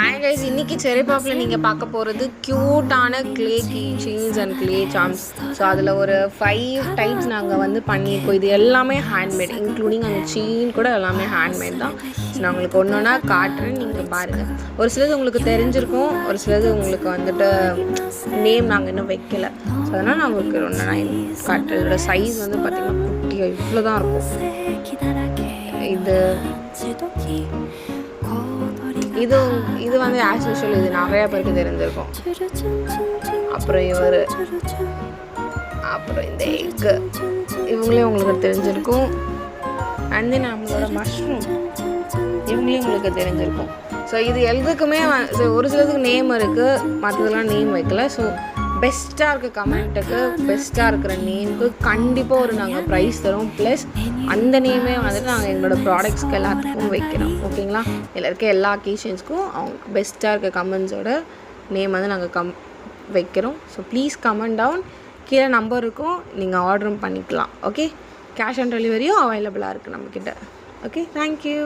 Hi guys, இன்றைக்கி செரி பாப்பில் நீங்கள் பார்க்க போகிறது க்யூட்டான clay key chains and clay charms. So அதில் ஒரு 5 டைப்ஸ் நாங்கள் வந்து பண்ணியிருக்கோம். இது எல்லாமே ஹேண்ட்மேட், இன்க்ளூடிங் அந்த செயின் கூட எல்லாமே ஹேண்ட்மேட் தான். ஸோ நான் உங்களுக்கு ஒன்று ஒன்றா காட்டுறேன், நீங்கள் பாருங்கள். ஒரு சிலது உங்களுக்கு தெரிஞ்சிருக்கும், ஒரு சிலது உங்களுக்கு வந்துட்டு நேம் நாங்கள் இன்னும் வைக்கலை. ஸோ அதனால் நான் உங்களுக்கு ஒன்று நான் காட்டுறேன். இதோட சைஸ் வந்து பார்த்திங்கன்னா குட்டியாக இவ்வளோ தான் இருக்கும். இது வந்து ஆஸ் யூஷுவல் இது நிறையா பேருக்கு தெரிஞ்சிருக்கும். அப்புறம் அப்புறம் இந்த எக்கு இவங்களே உங்களுக்கு தெரிஞ்சிருக்கும். அண்ட் தென் நம்மளோட மஷ்ரூம் இவங்களே உங்களுக்கு தெரிஞ்சிருக்கும். ஸோ இது எதுக்குமே ஒரு சிலதுக்கு நேம் இருக்குது, மற்றதெல்லாம் நேம் வைக்கல. ஸோ பெஸ்ட்டாக இருக்க கமெண்ட்டுக்கு, பெஸ்ட்டாக இருக்கிற நேமுக்கு கண்டிப்பாக நாங்கள் ப்ரைஸ் தரோம். ப்ளஸ் அந்த நேமே வந்துட்டு நாங்கள் எங்களோட ப்ராடக்ட்ஸ்க்கு எல்லாத்துக்கும் வைக்கிறோம். ஓகேங்களா? இதில் இருக்க எல்லா அக்கேஷன்ஸ்க்கும் அவங்களுக்கு பெஸ்ட்டாக இருக்க கமெண்ட்ஸோட நேம் வந்து நாங்கள் வைக்கிறோம். So please comment down. கீழே நம்பர் இருக்கும், நீங்கள் ஆர்டரும் பண்ணிக்கலாம். ஓகே, கேஷ் ஆன் டெலிவரியும் அவைலபிளாக இருக்குது நம்மக்கிட்ட. Okay, thank you.